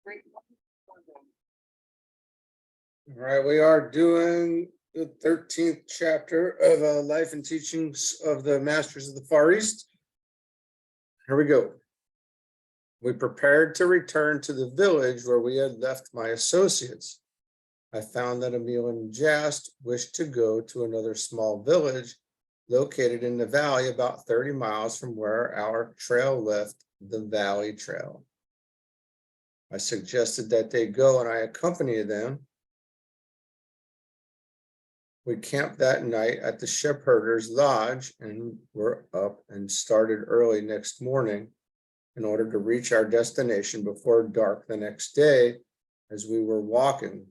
All right, we are doing the 13th chapter of Life and Teachings of the Masters of the Far East. Here we go. We prepared to return to the village where we had left my associates. I found that Emil and Jast wished to go to another small village located in the valley about 30 miles from where our trail left the valley trail. I suggested that they go and I accompanied them. We camped that night at the shepherd's lodge and were up and started early next morning in order to reach our destination before dark the next day. As we were walking,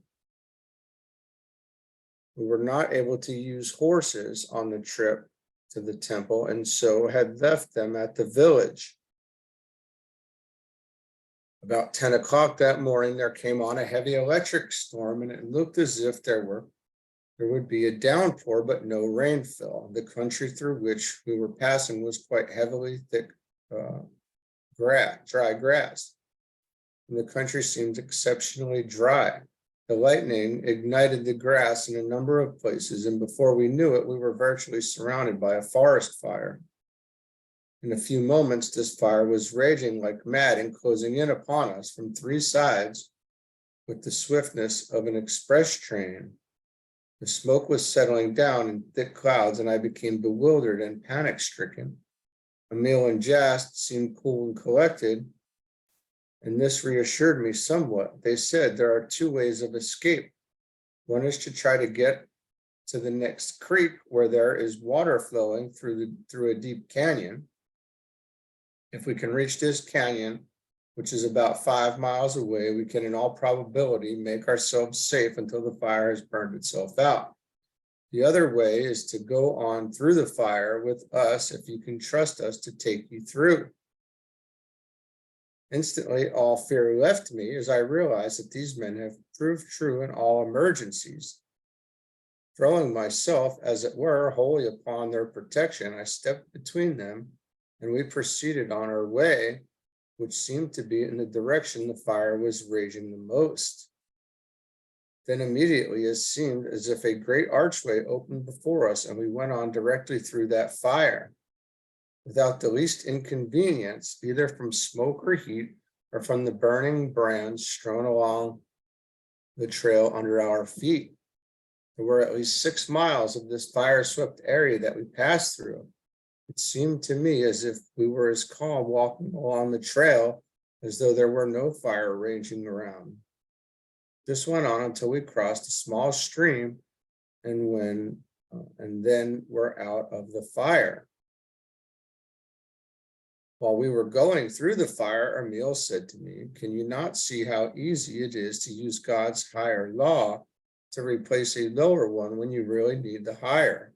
we were not able to use horses on the trip to the temple and so had left them at the village. About 10 o'clock that morning, there came on a heavy electric storm and it looked as if there would be a downpour, but no rainfall. The country through which we were passing was quite heavily thick dry grass. And the country seemed exceptionally dry. The lightning ignited the grass in a number of places, and before we knew it, we were virtually surrounded by a forest fire. In a few moments, this fire was raging like mad and closing in upon us from three sides with the swiftness of an express train. The smoke was settling down in thick clouds, and I became bewildered and panic-stricken. Emil and Jast seemed cool and collected, and this reassured me somewhat. They said there are two ways of escape. One is to try to get to the next creek where there is water flowing through a deep canyon. If we can reach this canyon, which is about 5 miles away, we can in all probability make ourselves safe until the fire has burned itself out. The other way is to go on through the fire with us if you can trust us to take you through. Instantly, all fear left me as I realized that these men have proved true in all emergencies. Throwing myself, as it were, wholly upon their protection, I stepped between them and we proceeded on our way, which seemed to be in the direction the fire was raging the most. Then immediately it seemed as if a great archway opened before us, and we went on directly through that fire, without the least inconvenience, either from smoke or heat, or from the burning brands strewn along the trail under our feet. There were at least 6 miles of this fire-swept area that we passed through. It seemed to me as if we were as calm walking along the trail as though there were no fire raging around. This went on until we crossed a small stream and then were out of the fire. While we were going through the fire, Emil said to me, "Can you not see how easy it is to use God's higher law to replace a lower one when you really need the higher?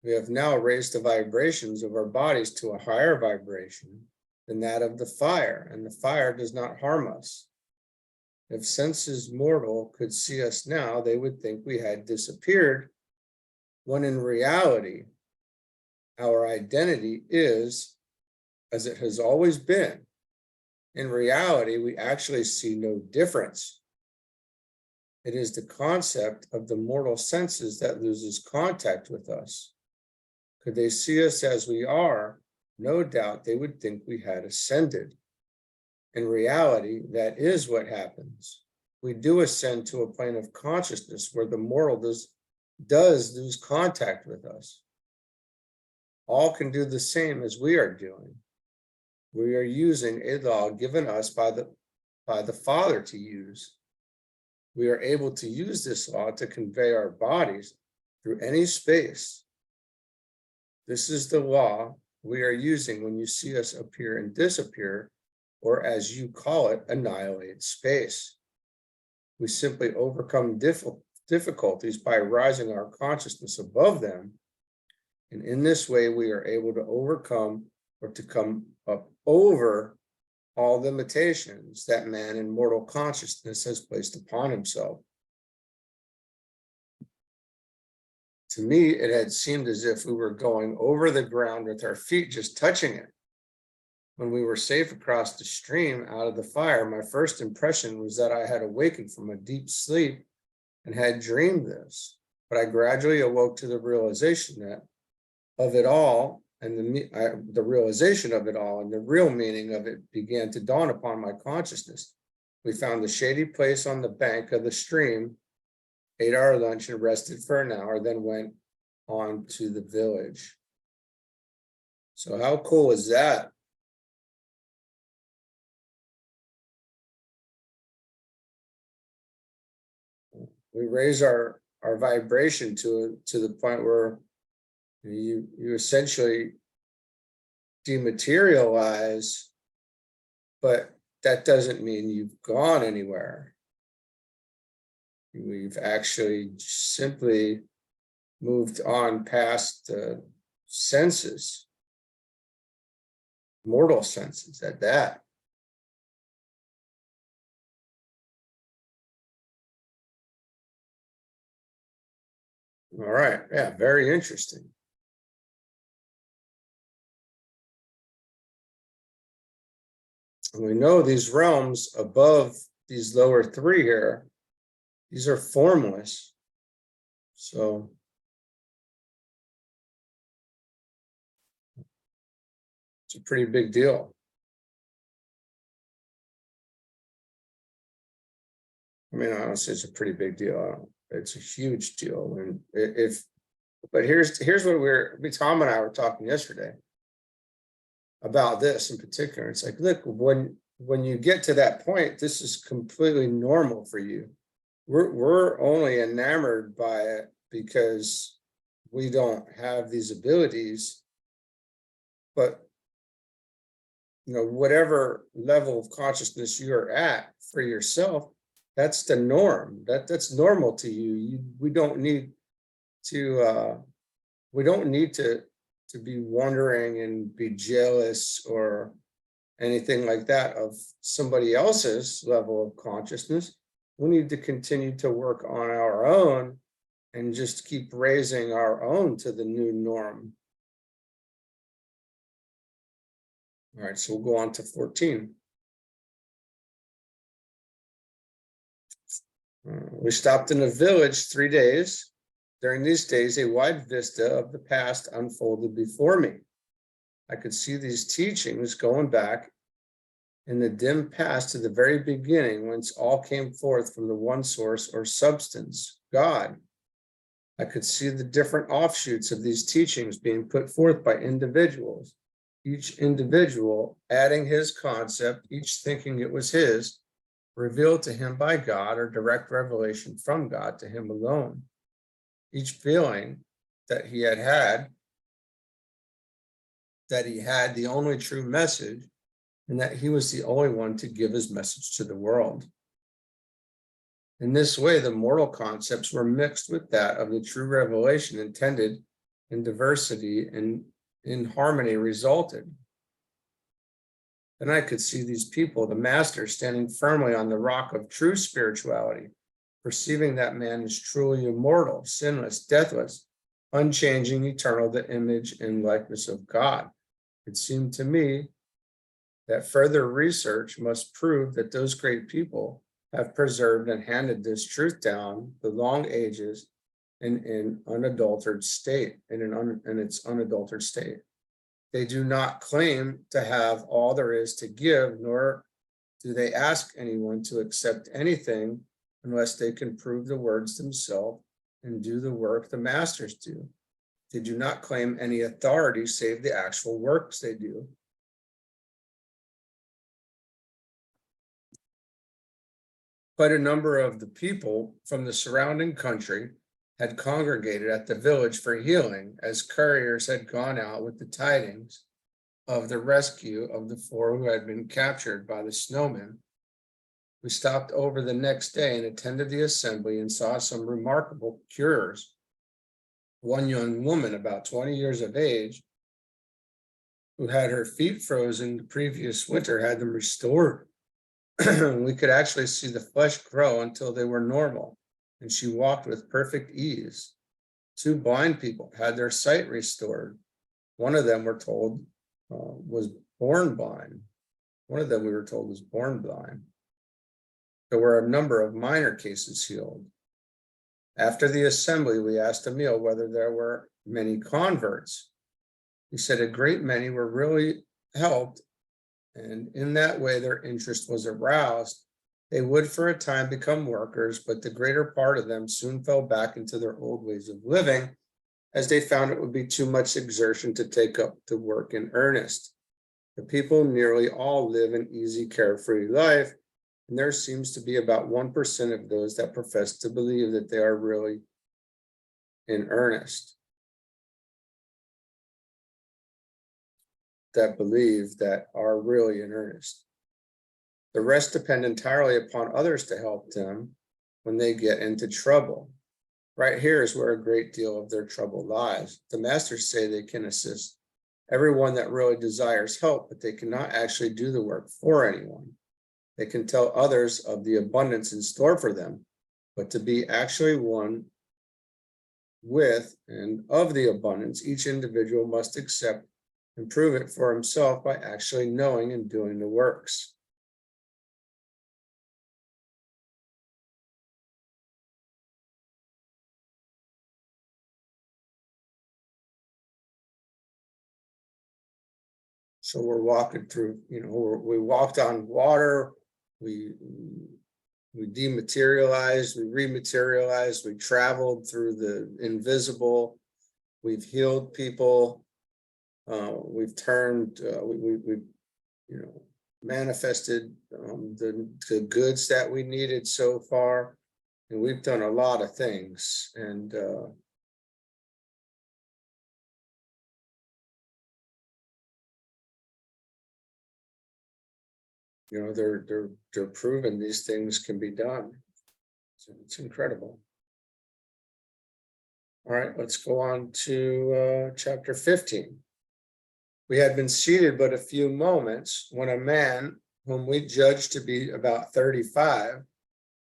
We have now raised the vibrations of our bodies to a higher vibration than that of the fire, and the fire does not harm us. If senses mortal could see us now, they would think we had disappeared, when in reality, our identity is as it has always been. In reality, we actually see no difference. It is the concept of the mortal senses that loses contact with us. Could they see us as we are, no doubt they would think we had ascended. In reality, that is what happens. We do ascend to a plane of consciousness where the mortal does lose contact with us. All can do the same as we are doing. We are using a law given us by the Father to use. We are able to use this law to convey our bodies through any space. This is the law we are using when you see us appear and disappear, or as you call it, annihilate space. We simply overcome difficulties by rising our consciousness above them. And in this way, we are able to overcome or to come up over all limitations that man in mortal consciousness has placed upon himself. To me, it had seemed as if we were going over the ground with our feet just touching it. When we were safe across the stream out of the fire, my first impression was that I had awakened from a deep sleep and had dreamed this. But I gradually awoke to the realization that of it all, and the realization of it all and the real meaning of it began to dawn upon my consciousness. We found a shady place on the bank of the stream, ate our lunch and rested for an hour, then went on to the village. So how cool is that? We raise our vibration to the point where you essentially dematerialize, but that doesn't mean you've gone anywhere. We've actually simply moved on past the senses, mortal senses at that. All right, yeah, very interesting. And we know these realms above these lower three here, these are formless. So it's a pretty big deal. I mean, honestly, it's a pretty big deal. It's a huge deal. And but here's what Tom and I were talking yesterday about this in particular. It's like, look, when you get to that point, this is completely normal for you. We're only enamored by it because we don't have these abilities. But whatever level of consciousness you're at for yourself, that's the norm. That's normal to you. We don't need to be wondering and be jealous or anything like that of somebody else's level of consciousness. We need to continue to work on our own and just keep raising our own to the new norm. All right, so we'll go on to 14. We stopped in a village 3 days. During these days, a wide vista of the past unfolded before me. I could see these teachings going back in the dim past to the very beginning, whence all came forth from the one source or substance, God. I could see the different offshoots of these teachings being put forth by individuals, each individual adding his concept, each thinking it was his, revealed to him by God or direct revelation from God to him alone. Each feeling that he had the only true message and that he was the only one to give his message to the world. In this way, the mortal concepts were mixed with that of the true revelation intended, and diversity and in harmony resulted. Then I could see these people, the masters, standing firmly on the rock of true spirituality, perceiving that man is truly immortal, sinless, deathless, unchanging, eternal, the image and likeness of God. It seemed to me that further research must prove that those great people have preserved and handed this truth down the long ages in unadulterated state, in its unadulterated state. They do not claim to have all there is to give, nor do they ask anyone to accept anything unless they can prove the words themselves and do the work the masters do. They do not claim any authority save the actual works they do. Quite a number of the people from the surrounding country had congregated at the village for healing, as couriers had gone out with the tidings of the rescue of the 4 who had been captured by the snowmen. We stopped over the next day and attended the assembly and saw some remarkable cures. One young woman, about 20 years of age, who had her feet frozen the previous winter, had them restored. We could actually see the flesh grow until they were normal, and she walked with perfect ease. 2 blind people had their sight restored. One of them, we're told, was born blind. One of them we were told was born blind. There were a number of minor cases healed. After the assembly, we asked Emil whether there were many converts. He said a great many were really helped, and in that way their interest was aroused. They would for a time become workers, but the greater part of them soon fell back into their old ways of living, as they found it would be too much exertion to take up the work in earnest. The people nearly all live an easy, carefree life, and there seems to be about 1% of those that profess to believe that they are really in earnest, that believe that are really in earnest. The rest depend entirely upon others to help them when they get into trouble. Right here is where a great deal of their trouble lies. The masters say they can assist everyone that really desires help, but they cannot actually do the work for anyone. They can tell others of the abundance in store for them, but to be actually one with and of the abundance, each individual must accept and prove it for himself by actually knowing and doing the works. So we're walking through, we walked on water, we dematerialized, we rematerialized, we traveled through the invisible, we've healed people, we've turned, we've manifested the goods that we needed so far, and we've done a lot of things. And they're proven these things can be done. So it's incredible. All right, let's go on to chapter 15. We had been seated but a few moments when a man whom we judged to be about 35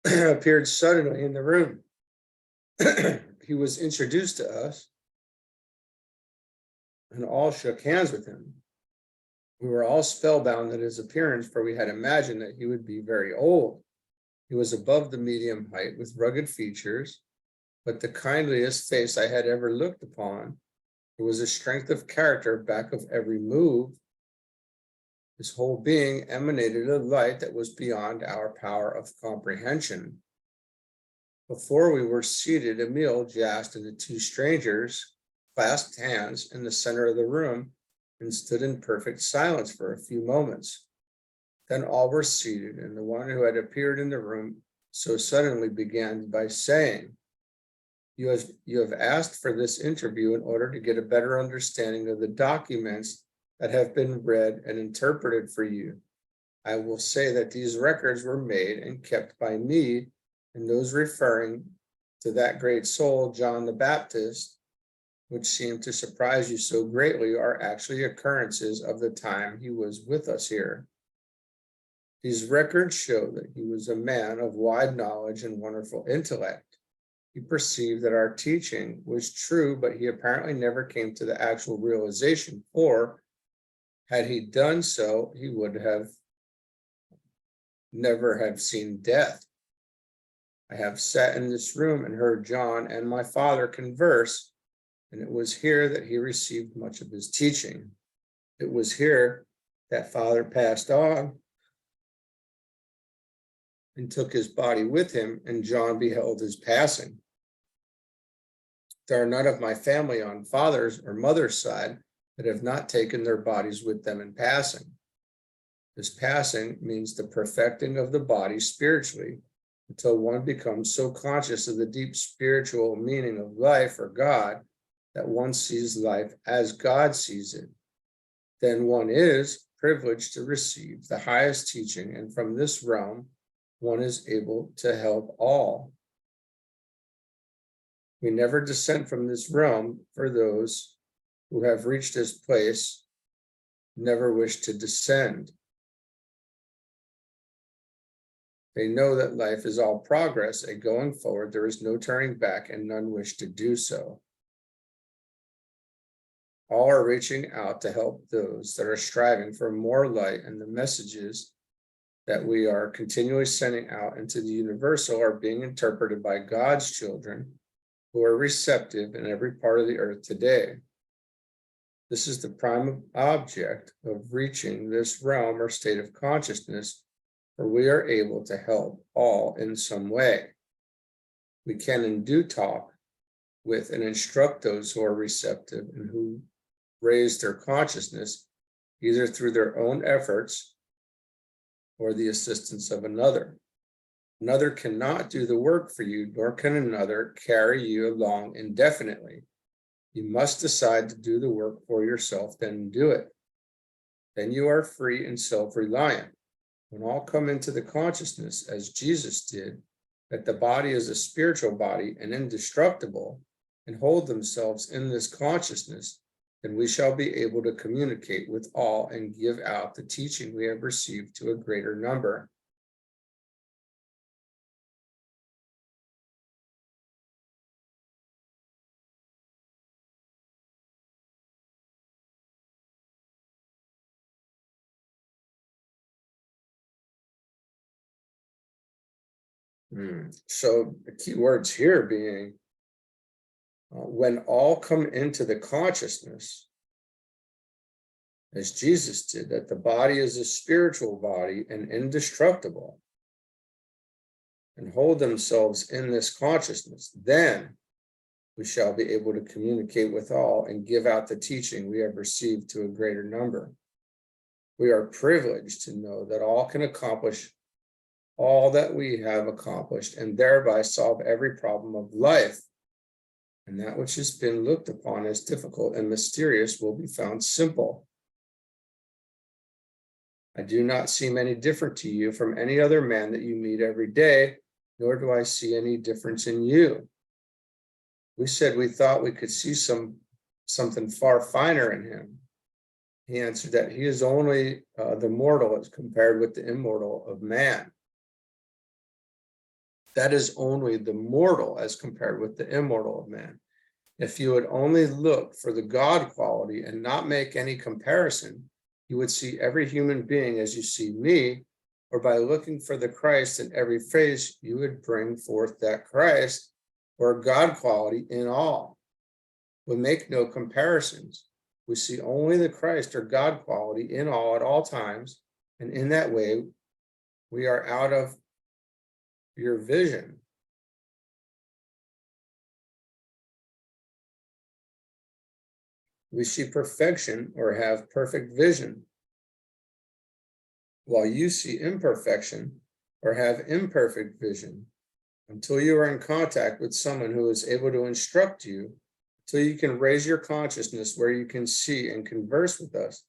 appeared suddenly in the room. He was introduced to us, and all shook hands with him. We were all spellbound at his appearance, for we had imagined that he would be very old. He was above the medium height, with rugged features, but the kindliest face I had ever looked upon. There was a strength of character back of every move. His whole being emanated a light that was beyond our power of comprehension. Before we were seated, Emil, Jast, and the two strangers clasped hands in the center of the room and stood in perfect silence for a few moments. Then all were seated, and the one who had appeared in the room so suddenly began by saying, You have asked for this interview in order to get a better understanding of the documents that have been read and interpreted for you. I will say that these records were made and kept by me, and those referring to that great soul, John the Baptist, which seemed to surprise you so greatly, are actually occurrences of the time he was with us here. These records show that he was a man of wide knowledge and wonderful intellect. He perceived that our teaching was true, but he apparently never came to the actual realization, for had he done so, he would have never have seen death. I have sat in this room and heard John and my father converse, and it was here that he received much of his teaching. It was here that Father passed on and took his body with him, and John beheld his passing. There are none of my family on father's or mother's side that have not taken their bodies with them in passing. This passing means the perfecting of the body spiritually until one becomes so conscious of the deep spiritual meaning of life or God that one sees life as God sees it. Then one is privileged to receive the highest teaching, and from this realm, one is able to help all. We never descend from this realm, for those who have reached this place never wish to descend. They know that life is all progress, and going forward, there is no turning back, and none wish to do so. All are reaching out to help those that are striving for more light, and the messages that we are continually sending out into the universal are being interpreted by God's children who are receptive in every part of the earth today. This is the prime object of reaching this realm or state of consciousness, where we are able to help all in some way. We can and do talk with and instruct those who are receptive and who raise their consciousness, either through their own efforts or the assistance of another. Another cannot do the work for you, nor can another carry you along indefinitely. You must decide to do the work for yourself, then do it. Then you are free and self-reliant. When all come into the consciousness, as Jesus did, that the body is a spiritual body and indestructible, and hold themselves in this consciousness, then we shall be able to communicate with all and give out the teaching we have received to a greater number. So the key words here being, when all come into the consciousness, as Jesus did, that the body is a spiritual body and indestructible, and hold themselves in this consciousness, then we shall be able to communicate with all and give out the teaching we have received to a greater number. We are privileged to know that all can accomplish all that we have accomplished, and thereby solve every problem of life. And that which has been looked upon as difficult and mysterious will be found simple. I do not seem any different to you from any other man that you meet every day, nor do I see any difference in you. We said we thought we could see something far finer in him. He answered that he is only the mortal as compared with the immortal of man. That is only the mortal as compared with the immortal of man. If you would only look for the God quality and not make any comparison, you would see every human being as you see me, or by looking for the Christ in every face, you would bring forth that Christ or God quality in all. We make no comparisons. We see only the Christ or God quality in all at all times, and in that way, we are out of your vision. We see perfection or have perfect vision, while you see imperfection or have imperfect vision, until you are in contact with someone who is able to instruct you, until you can raise your consciousness where you can see and converse with us.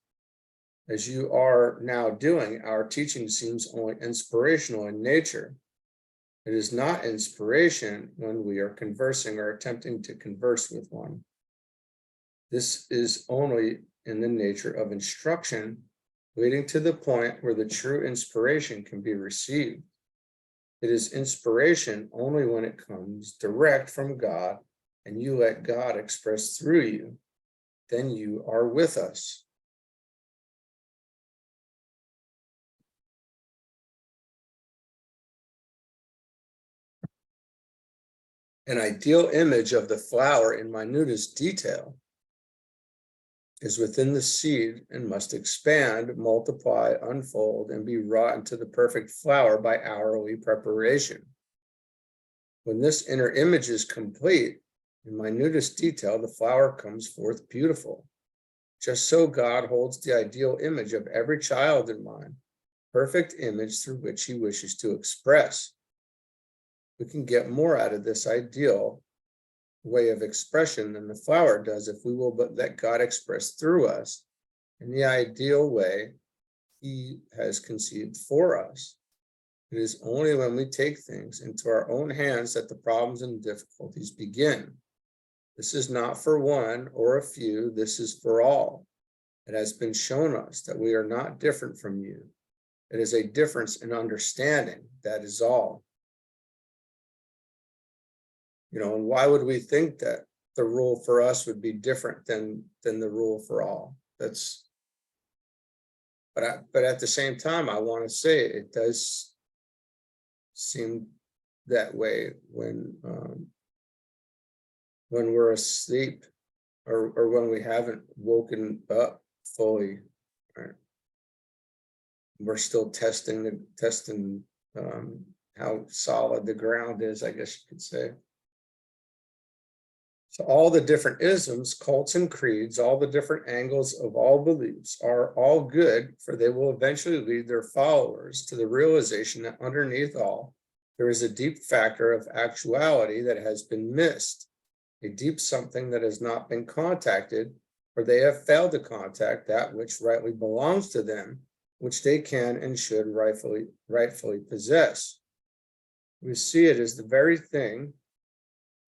As you are now doing, our teaching seems only inspirational in nature. It is not inspiration when we are conversing or attempting to converse with one. This is only in the nature of instruction, leading to the point where the true inspiration can be received. It is inspiration only when it comes direct from God and you let God express through you. Then you are with us. An ideal image of the flower in minutest detail is within the seed and must expand, multiply, unfold, and be wrought into the perfect flower by hourly preparation. When this inner image is complete, in minutest detail, the flower comes forth beautiful. Just so God holds the ideal image of every child in mind, perfect image through which he wishes to express. We can get more out of this ideal way of expression than the flower does if we will but let God express through us in the ideal way he has conceived for us. It is only when we take things into our own hands that the problems and difficulties begin. This is not for one or a few, this is for all. It has been shown us that we are not different from you. It is a difference in understanding, that is all. And why would we think that the rule for us would be different than the rule for all. But at the same time, I want to say it does seem that way when we're asleep or when we haven't woken up fully. Right? We're still testing how solid the ground is, I guess you could say. So all the different isms, cults, and creeds, all the different angles of all beliefs are all good, for they will eventually lead their followers to the realization that underneath all, there is a deep factor of actuality that has been missed, a deep something that has not been contacted, or they have failed to contact that which rightly belongs to them, which they can and should rightfully possess. We see it as the very thing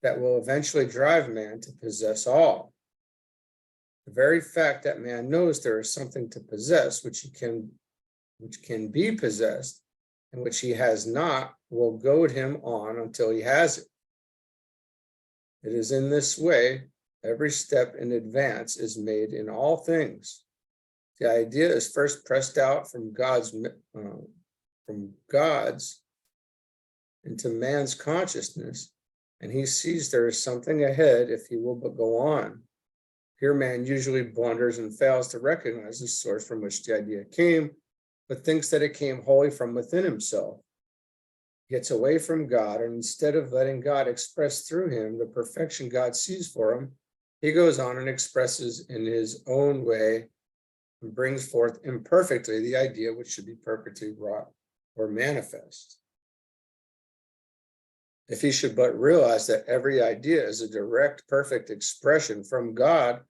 that will eventually drive man to possess all. The very fact that man knows there is something to possess which can be possessed and which he has not will goad him on until he has it. It is in this way every step in advance is made in all things. The idea is first pressed out from God's into man's consciousness, and he sees there is something ahead if he will but go on. Here man usually blunders and fails to recognize the source from which the idea came, but thinks that it came wholly from within himself. He gets away from God, and instead of letting God express through him the perfection God sees for him, he goes on and expresses in his own way and brings forth imperfectly the idea which should be perfectly wrought or manifest. If he should but realize that every idea is a direct, perfect expression from God,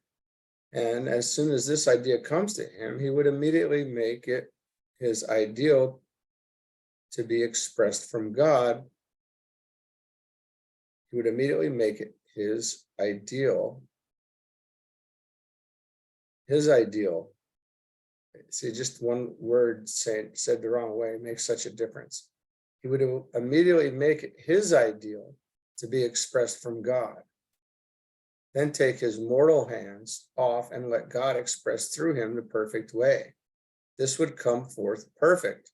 and as soon as this idea comes to him, he would immediately make it his ideal to be expressed from God. He would immediately make it his ideal. See, just one word said the wrong way makes such a difference. He would immediately make it his ideal to be expressed from God. Then take his mortal hands off and let God express through him the perfect way. This would come forth perfect.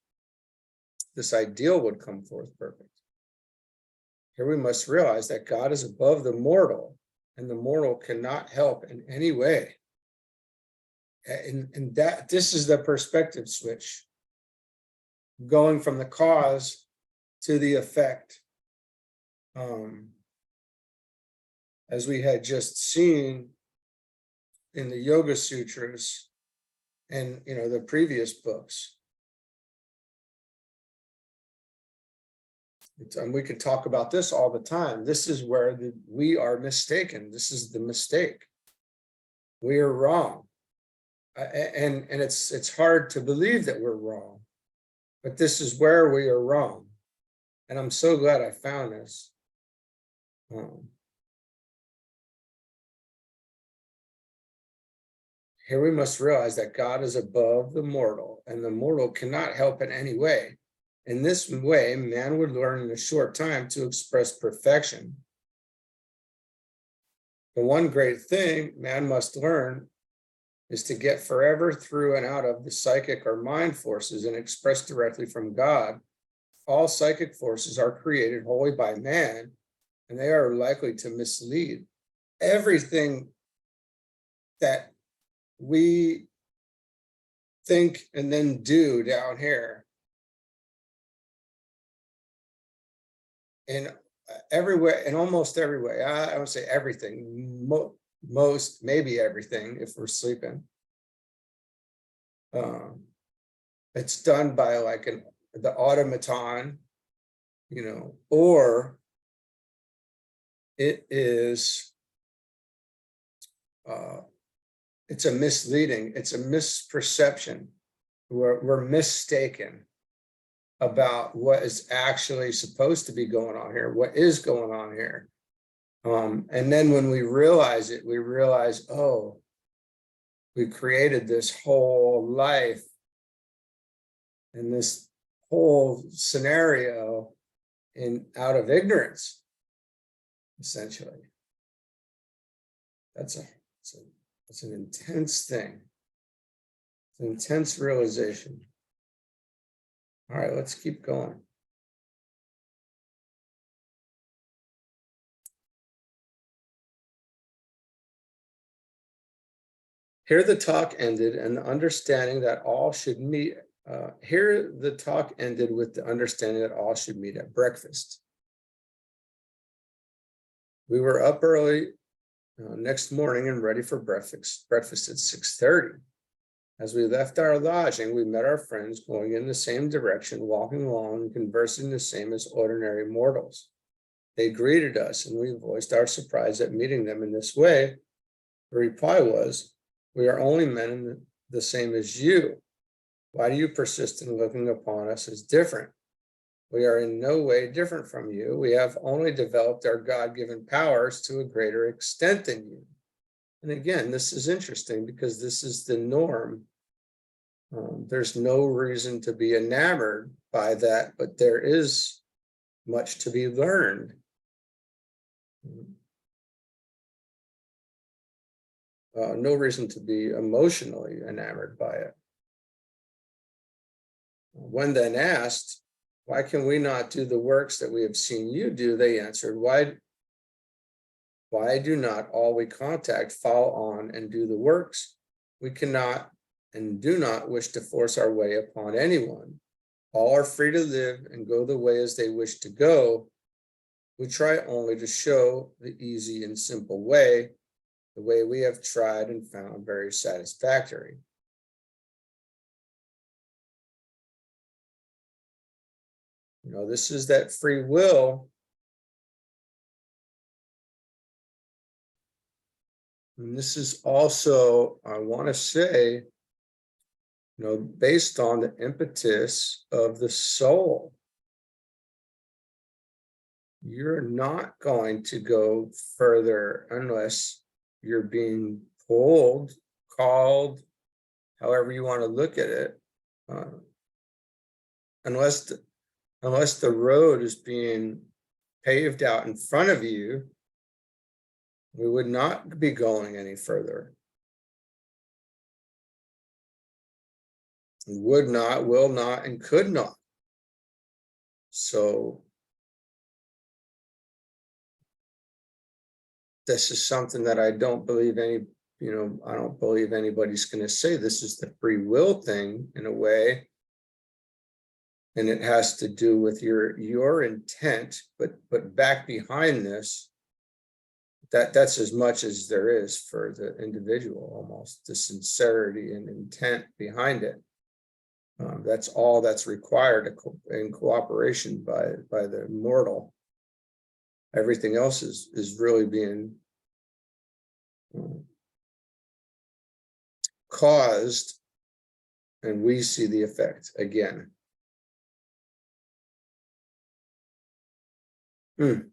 This ideal would come forth perfect. Here we must realize that God is above the mortal, and the mortal cannot help in any way. And that this is the perspective switch, going from the cause to the effect, as we had just seen in the Yoga Sutras and the previous books. And we could talk about this all the time. This is where we are mistaken. This is the mistake. We are wrong, and it's hard to believe that we're wrong, but this is where we are wrong. And I'm so glad I found this. Here we must realize that God is above the mortal, and the mortal cannot help in any way. In this way, man would learn in a short time to express perfection. The one great thing man must learn is to get forever through and out of the psychic or mind forces and express directly from God. All psychic forces are created wholly by man, and they are likely to mislead. Everything that we think and then do down here in every way, in almost every way, I would say everything, most, maybe everything if we're sleeping. It's done by like the automaton, or it is it's a misleading, it's a misperception. We're mistaken about what is actually supposed to be going on here, what is going on here. And then when we realize it, we realize, oh, we created this whole life and this whole scenario out of ignorance, essentially. That's an intense thing. It's an intense realization. All right, let's keep going. Here the talk ended, and the understanding that all should meet. Here the talk ended with the understanding that all should meet at breakfast. We were up early next morning and ready for breakfast at 6:30. As we left our lodging, we met our friends going in the same direction, walking along and conversing the same as ordinary mortals. They greeted us, and we voiced our surprise at meeting them in this way. The reply was, "We are only men the same as you. Why do you persist in looking upon us as different? We are in no way different from you. We have only developed our God-given powers to a greater extent than you." And again, this is interesting because this is the norm. There's no reason to be enamored by that, but there is much to be learned. No reason to be emotionally enamored by it. When then asked, "Why can we not do the works that we have seen you do?" they answered, Why do not all we contact follow on and do the works? We cannot and do not wish to force our way upon anyone. All are free to live and go the way as they wish to go. We try only to show the easy and simple way, the way we have tried and found very satisfactory. This is that free will. And this is also, I want to say, based on the impetus of the soul. You're not going to go further unless you're being pulled, called, however you want to look at it, unless the road is being paved out in front of you, we would not be going any further. We would not, will not, and could not. So this is something that I don't believe I don't believe anybody's going to say this is the free will thing in a way. And it has to do with your intent, but back behind this, that's as much as there is for the individual, almost the sincerity and intent behind it. That's all that's required in cooperation by the mortal. Everything else is really being caused, and we see the effect again. I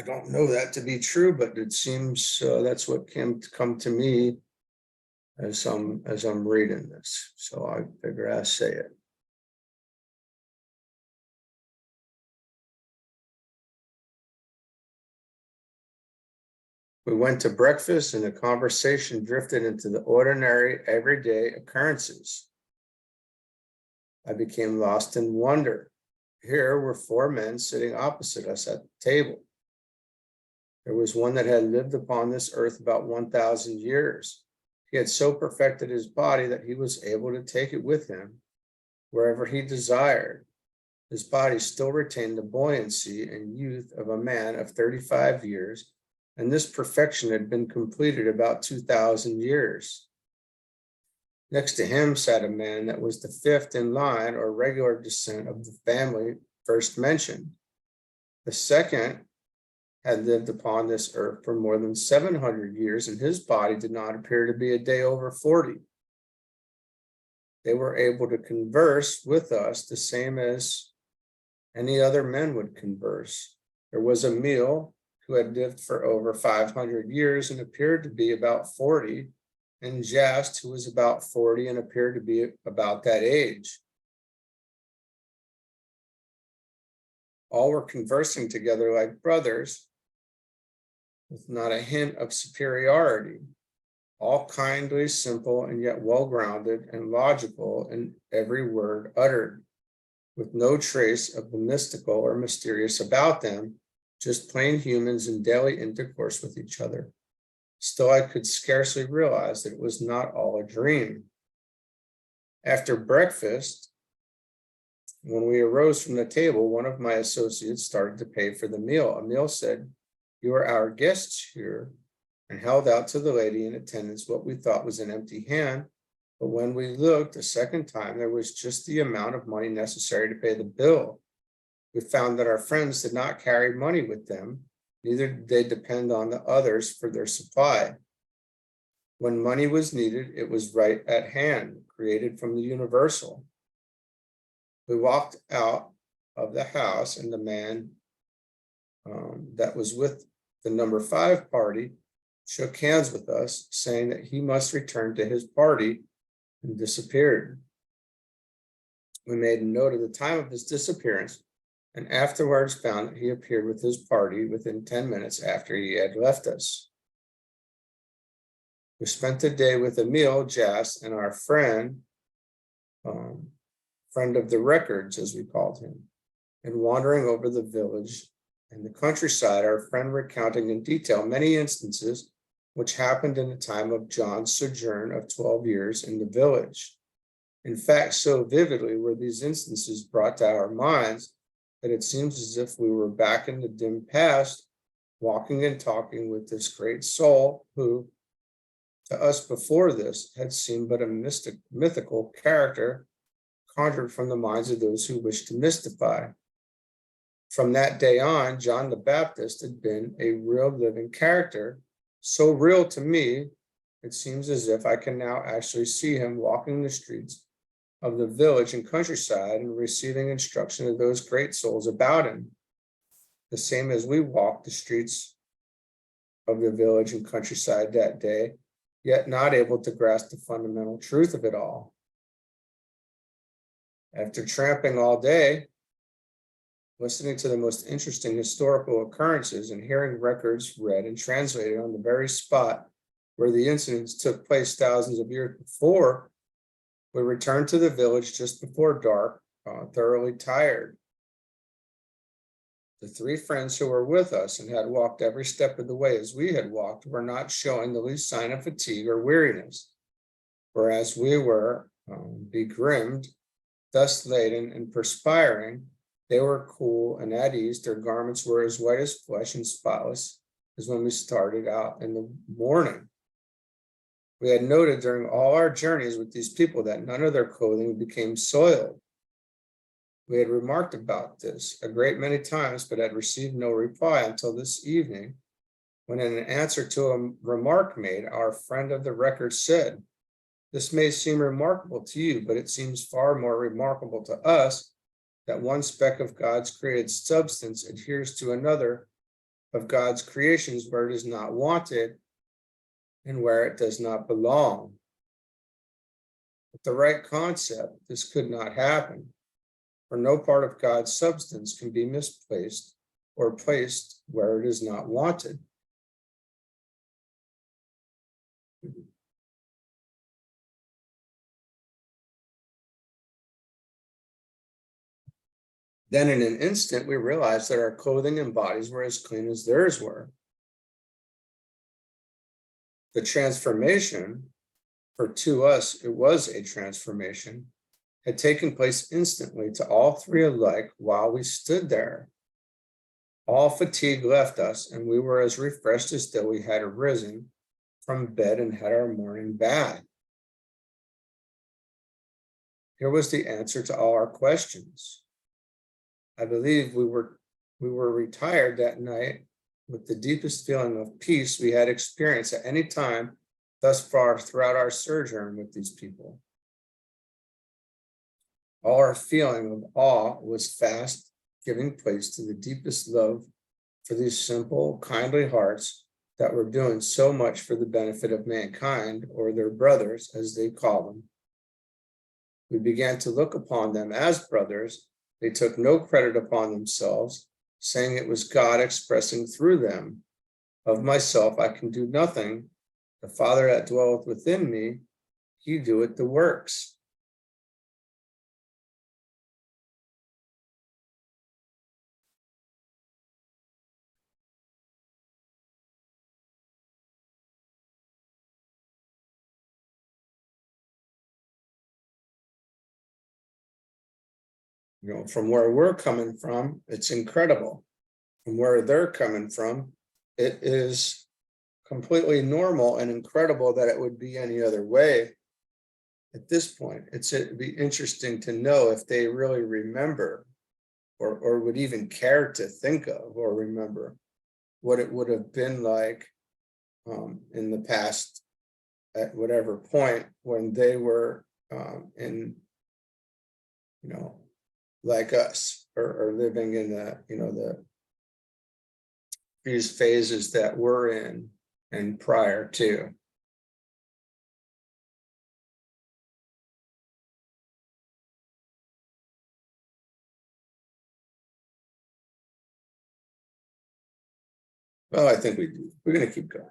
don't know that to be true, but it seems that's what come to me as I'm reading this. So I figure I'll say it. We went to breakfast and the conversation drifted into the ordinary, everyday occurrences. I became lost in wonder. Here were 4 men sitting opposite us at the table. There was one that had lived upon this earth about 1,000 years. He had so perfected his body that he was able to take it with him wherever he desired. His body still retained the buoyancy and youth of a man of 35 years, and this perfection had been completed about 2,000 years. Next to him sat a man that was the 5th in line or regular descent of the family first mentioned. The second had lived upon this earth for more than 700 years, and his body did not appear to be a day over 40. They were able to converse with us the same as any other men would converse. There was a meal who had lived for over 500 years and appeared to be about 40, and Jast, who was about 40 and appeared to be about that age. All were conversing together like brothers, with not a hint of superiority, all kindly, simple, and yet well-grounded and logical in every word uttered, with no trace of the mystical or mysterious about them, just plain humans in daily intercourse with each other. Still, I could scarcely realize that it was not all a dream. After breakfast, when we arose from the table, one of my associates started to pay for the meal. Emil said, "You are our guests here," and held out to the lady in attendance what we thought was an empty hand. But when we looked a second time, there was just the amount of money necessary to pay the bill. We found that our friends did not carry money with them, neither did they depend on the others for their supply. When money was needed, it was right at hand, created from the universal. We walked out of the house, and the man that was with the number 5 party shook hands with us, saying that he must return to his party, and disappeared. We made a note of the time of his disappearance, and afterwards found that he appeared with his party within 10 minutes after he had left us. We spent the day with Emil, Jas, and our friend of the records, as we called him, and wandering over the village and the countryside, our friend recounting in detail many instances which happened in the time of John's sojourn of 12 years in the village. In fact, so vividly were these instances brought to our minds that it seems as if we were back in the dim past, walking and talking with this great soul who, to us before this, had seemed but a mythical character conjured from the minds of those who wished to mystify. From that day on, John the Baptist had been a real living character, so real to me, it seems as if I can now actually see him walking the streets of the village and countryside and receiving instruction of those great souls about him, the same as we walked the streets of the village and countryside that day, yet not able to grasp the fundamental truth of it all. After tramping all day, listening to the most interesting historical occurrences and hearing records read and translated on the very spot where the incidents took place thousands of years before, we returned to the village just before dark, thoroughly tired. The 3 friends who were with us and had walked every step of the way as we had walked were not showing the least sign of fatigue or weariness, whereas we were begrimed, dust-laden, and perspiring. They were cool and at ease. Their garments were as white as flesh and spotless as when we started out in the morning. We had noted during all our journeys with these people that none of their clothing became soiled. We had remarked about this a great many times, but had received no reply until this evening, when in answer to a remark made, our friend of the record said, "This may seem remarkable to you, but it seems far more remarkable to us that one speck of God's created substance adheres to another of God's creations where it is not wanted and where it does not belong. With the right concept, this could not happen, for no part of God's substance can be misplaced or placed where it is not wanted." Then in an instant, we realized that our clothing and bodies were as clean as theirs were. The transformation, for to us it was a transformation, had taken place instantly to all 3 alike while we stood there. All fatigue left us, and we were as refreshed as though we had arisen from bed and had our morning bath. Here was the answer to all our questions. I believe we were retired that night with the deepest feeling of peace we had experienced at any time thus far throughout our sojourn with these people. All our feeling of awe was fast giving place to the deepest love for these simple, kindly hearts that were doing so much for the benefit of mankind, or their brothers, as they call them. We began to look upon them as brothers. They took no credit upon themselves, saying it was God expressing through them. Of myself I can do nothing. The Father that dwelleth within me, he doeth the works. From where we're coming from, it's incredible. From where they're coming from, it is completely normal and incredible that it would be any other way. At this point, it'd be interesting to know if they really remember or would even care to think of or remember what it would have been like in the past at whatever point when they were in, like us or living in these phases that we're in and prior to. Well, I think we're going to keep going.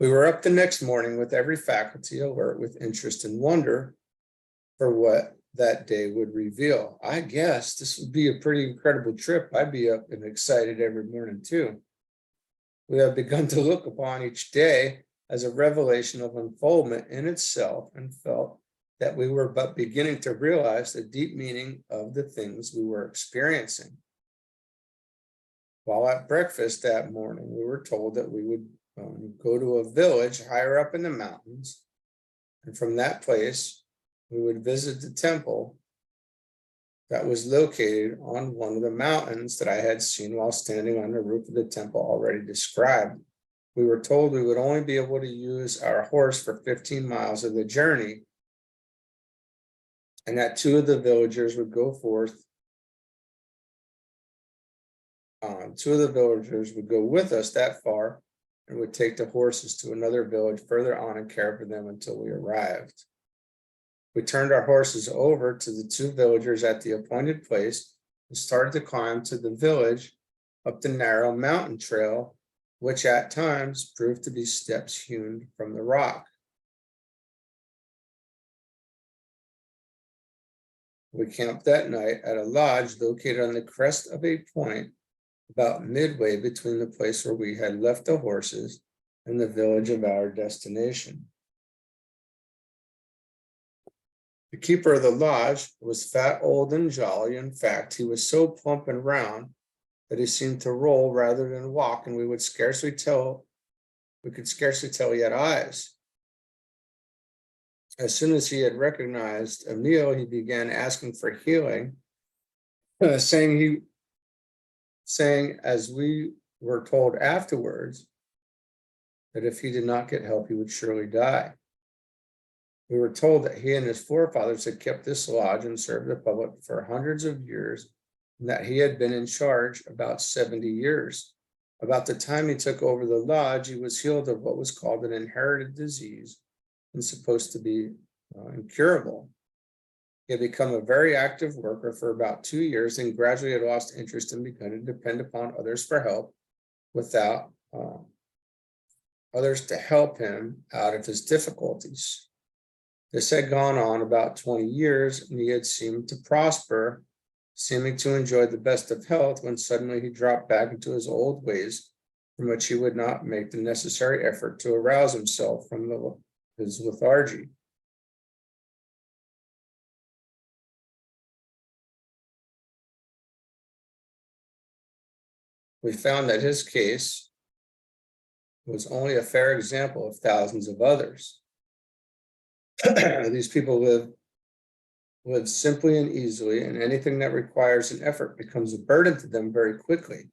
We were up the next morning with every faculty alert with interest and wonder for what that day would reveal. I guess this would be a pretty incredible trip. I'd be up and excited every morning too. We have begun to look upon each day as a revelation of unfoldment in itself and felt that we were but beginning to realize the deep meaning of the things we were experiencing. While at breakfast that morning, we were told that we would go to a village higher up in the mountains, and from that place, we would visit the temple that was located on one of the mountains that I had seen while standing on the roof of the temple already described. We were told we would only be able to use our horse for 15 miles of the journey, and that two of the villagers would go forth. Two of the villagers would go with us that far and would take the horses to another village further on and care for them until we arrived. We turned our horses over to the two villagers at the appointed place and started to climb to the village up the narrow mountain trail, which at times proved to be steps hewn from the rock. We camped that night at a lodge located on the crest of a point about midway between the place where we had left the horses and the village of our destination. The keeper of the lodge was fat, old, and jolly. In fact, he was so plump and round that he seemed to roll rather than walk, and we could scarcely tell he had eyes. As soon as he had recognized Emil, he began asking for healing, saying, as we were told afterwards, that if he did not get help, he would surely die. We were told that he and his forefathers had kept this lodge and served the public for hundreds of years, and that he had been in charge about 70 years. About the time he took over the lodge, he was healed of what was called an inherited disease and supposed to be incurable. He had become a very active worker for about 2 years and gradually had lost interest and begun to depend upon others for help without others to help him out of his difficulties. This had gone on about 20 years, and he had seemed to prosper, seeming to enjoy the best of health, when suddenly he dropped back into his old ways, from which he would not make the necessary effort to arouse himself from his lethargy. We found that his case was only a fair example of thousands of others. These people live simply and easily, and anything that requires an effort becomes a burden to them very quickly.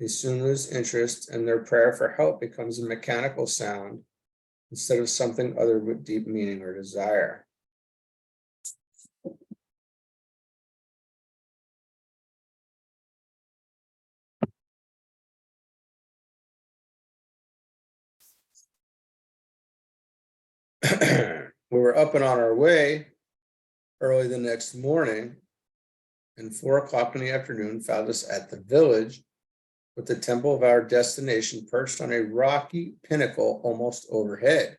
They soon lose interest, and their prayer for help becomes a mechanical sound instead of something other with deep meaning or desire. We were up and on our way early the next morning, and 4 o'clock in the afternoon found us at the village with the temple of our destination perched on a rocky pinnacle almost overhead.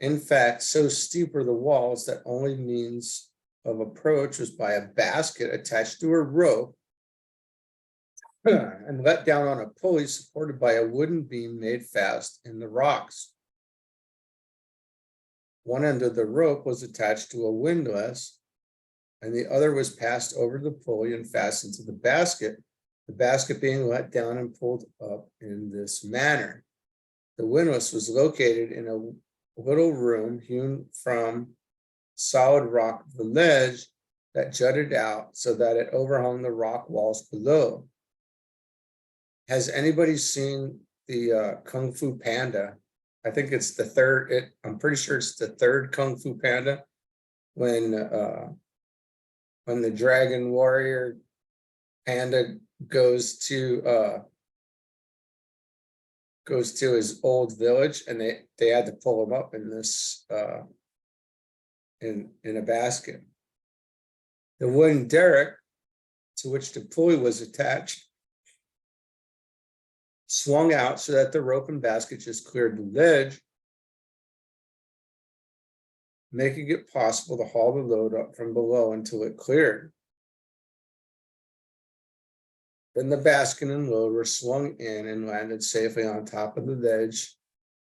In fact, so steep were the walls that only means of approach was by a basket attached to a rope and let down on a pulley supported by a wooden beam made fast in the rocks. One end of the rope was attached to a windlass, and the other was passed over the pulley and fastened to the basket being let down and pulled up in this manner. The windlass was located in a little room hewn from solid rock of the ledge that jutted out so that it overhung the rock walls below. Has anybody seen the Kung Fu Panda? I think it's the third, I'm pretty sure it's the third Kung Fu Panda, when the dragon warrior panda goes to his old village, and they had to pull him up in this in a basket. The wooden derrick to which the pulley was attached swung out so that the rope and basket just cleared the ledge, making it possible to haul the load up from below until it cleared. Then the basket and load were swung in and landed safely on top of the ledge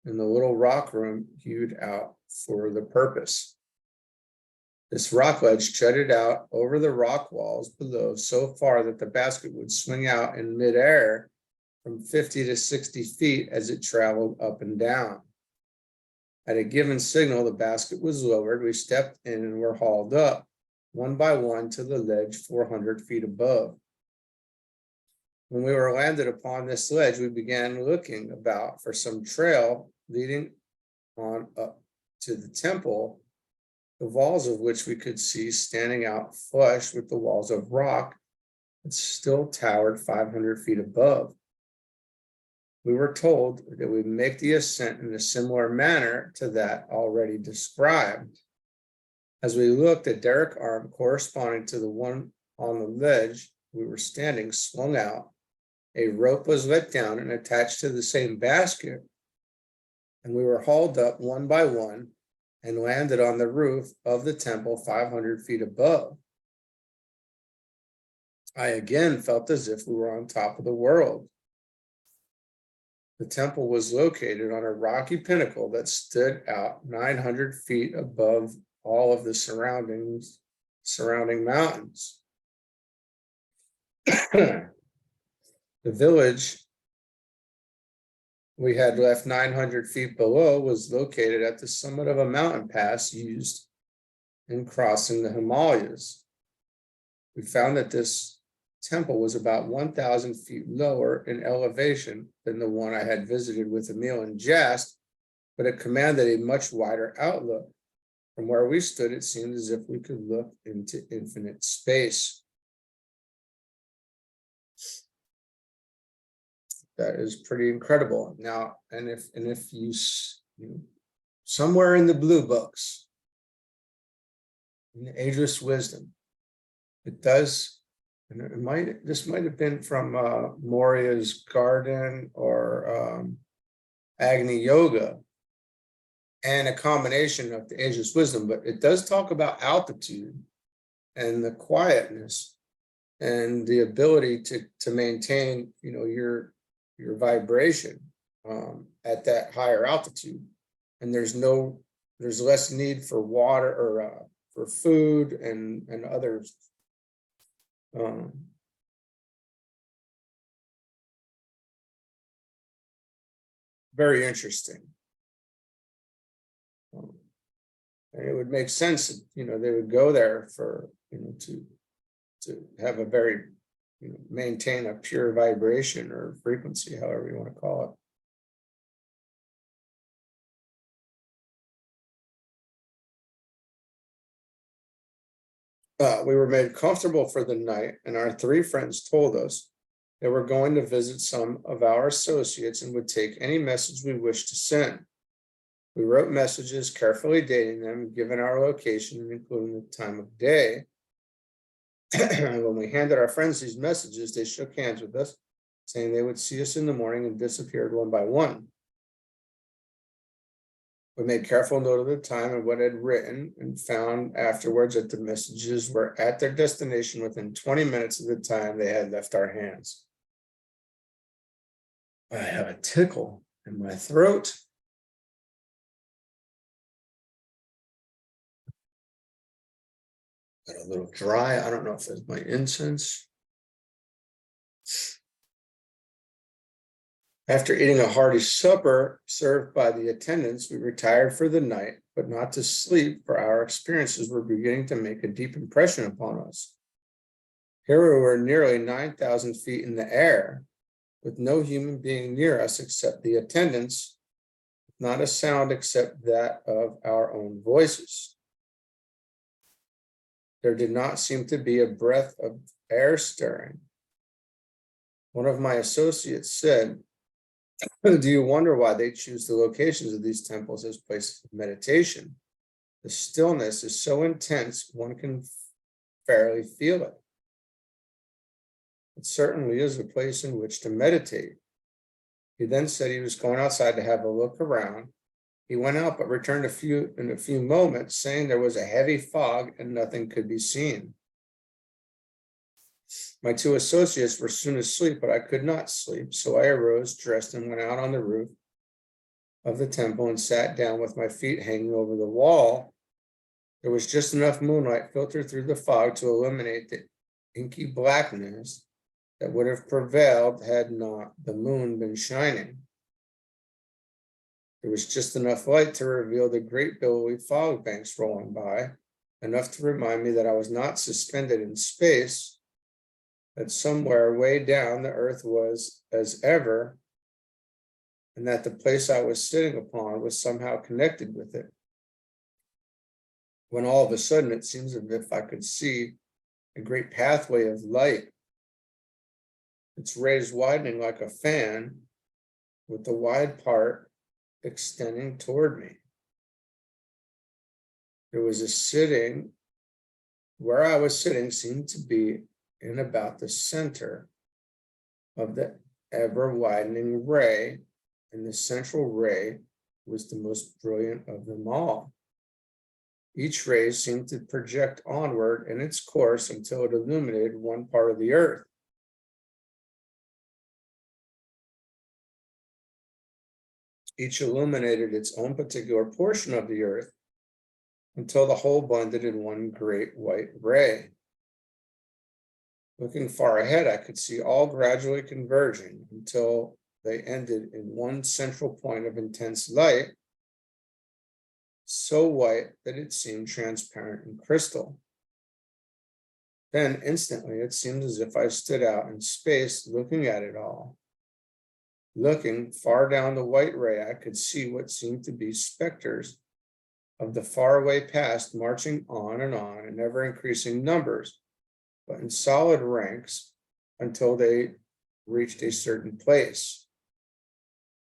in the little rock room hewed out for the purpose. This rock ledge jutted out over the rock walls below so far that the basket would swing out in midair from 50 to 60 feet as it traveled up and down. At a given signal, the basket was lowered. We stepped in and were hauled up one by one to the ledge 400 feet above. When we were landed upon this ledge, we began looking about for some trail leading on up to the temple, the walls of which we could see standing out flush with the walls of rock that still towered 500 feet above. We were told that we make the ascent in a similar manner to that already described. As we looked, a derrick arm corresponding to the one on the ledge we were standing swung out. A rope was let down and attached to the same basket, and we were hauled up one by one and landed on the roof of the temple 500 feet above. I again felt as if we were on top of the world. The temple was located on a rocky pinnacle that stood out 900 feet above all of the surrounding mountains. The village we had left 900 feet below was located at the summit of a mountain pass used in crossing the Himalayas. We found that this temple was about 1,000 feet lower in elevation than the one I had visited with Emil and Jast, but it commanded a much wider outlook. From where we stood, it seemed as if we could look into infinite space. That is pretty incredible. Now, and if you somewhere in the blue books, in the Ageless Wisdom, it does. And this might have been from Moria's Garden or Agni Yoga, and a combination of the Ageless Wisdom, but it does talk about altitude and the quietness and the ability to maintain, your vibration at that higher altitude. And there's less need for water or for food and others. Very interesting. And it would make sense that, they would go there for, to have a very, maintain a pure vibration or frequency, however you want to call it. We were made comfortable for the night, and our three friends told us they were going to visit some of our associates and would take any message we wished to send. We wrote messages, carefully dating them, given our location and including the time of day. When we handed our friends these messages, they shook hands with us saying they would see us in the morning, and disappeared one by one. We made careful note of the time and what it had written, and found afterwards that the messages were at their destination within 20 minutes of the time they had left our hands. I have a tickle in my throat. Got a little dry. I don't know if it's my incense. After eating a hearty supper served by the attendants, we retired for the night, but not to sleep, for our experiences were beginning to make a deep impression upon us. Here we were nearly 9,000 feet in the air, with no human being near us except the attendants, not a sound except that of our own voices. There did not seem to be a breath of air stirring. One of my associates said, "Do you wonder why they choose the locations of these temples as places of meditation? The stillness is so intense, one can fairly feel it. It certainly is a place in which to meditate." He then said he was going outside to have a look around. He went out, but returned in a few moments, saying there was a heavy fog and nothing could be seen. My two associates were soon asleep, but I could not sleep, so I arose, dressed, and went out on the roof of the temple and sat down with my feet hanging over the wall. There was just enough moonlight filtered through the fog to illuminate the inky blackness that would have prevailed had not the moon been shining. There was just enough light to reveal the great billowy fog banks rolling by, enough to remind me that I was not suspended in space, that somewhere way down the earth was as ever, and that the place I was sitting upon was somehow connected with it. When all of a sudden it seems as if I could see a great pathway of light, its rays widening like a fan, with the wide part extending toward me. There was a sitting, where I was sitting seemed to be in about the center of the ever widening ray, and the central ray was the most brilliant of them all. Each ray seemed to project onward in its course until it illuminated one part of the earth. Each illuminated its own particular portion of the earth until the whole blended in one great white ray. Looking far ahead, I could see all gradually converging until they ended in one central point of intense light, so white that it seemed transparent and crystal. Then instantly it seemed as if I stood out in space looking at it all. Looking far down the white ray, I could see what seemed to be specters of the faraway past marching on in ever increasing numbers, but in solid ranks until they reached a certain place.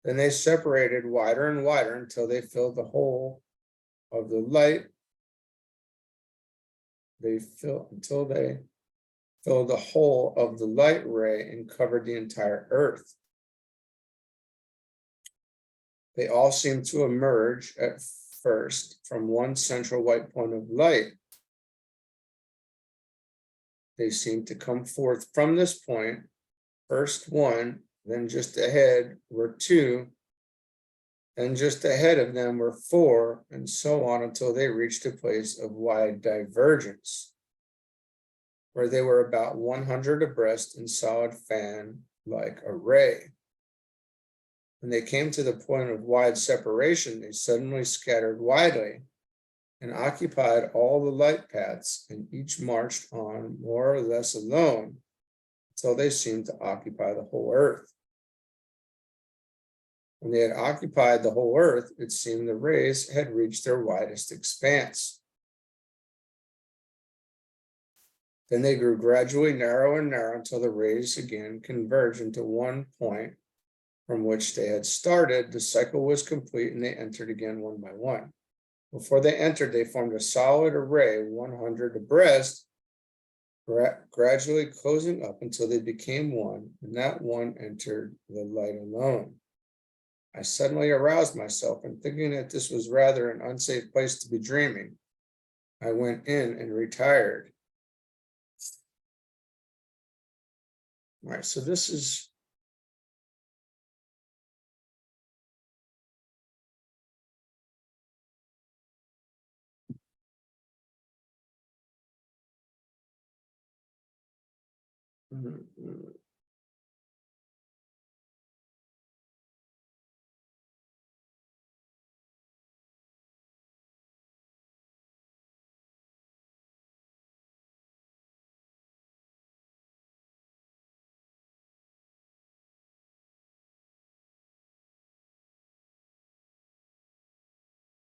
Then they separated wider and wider until they filled the whole of the light. Until they filled the whole of the light ray and covered the entire earth. They all seemed to emerge at first from one central white point of light. They seemed to come forth from this point, first one, then just ahead were two, and just ahead of them were four, and so on until they reached a place of wide divergence, where they were about 100 abreast in solid fan-like array. When they came to the point of wide separation, they suddenly scattered widely and occupied all the light paths, and each marched on more or less alone until they seemed to occupy the whole earth. When they had occupied the whole earth, it seemed the rays had reached their widest expanse. Then they grew gradually narrower and narrower until the rays again converged into one point from which they had started. The cycle was complete, and they entered again one by one. Before they entered, they formed a solid array, 100 abreast, gradually closing up until they became one, and that one entered the light alone. I suddenly aroused myself, and thinking that this was rather an unsafe place to be dreaming, I went in and retired. All right, so this is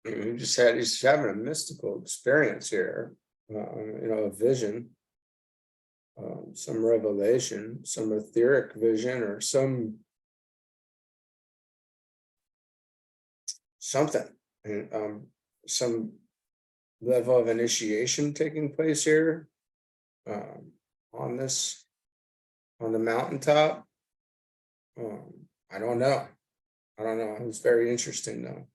he's having a mystical experience here, a vision, some revelation, some etheric vision, or something, and some level of initiation taking place here, on the mountaintop. I don't know. It was very interesting though.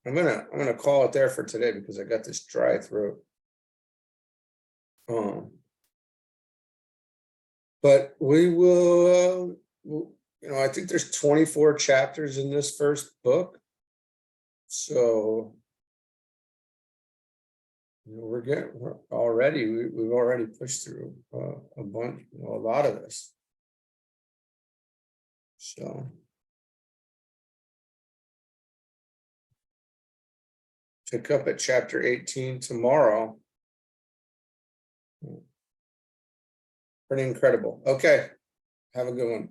I'm gonna call it there for today because I got this dry throat. But we will, I think there's 24 chapters in this first book. So, we've already pushed through a bunch, a lot of this. So, pick up at chapter 18 tomorrow. Pretty incredible. Okay, have a good one.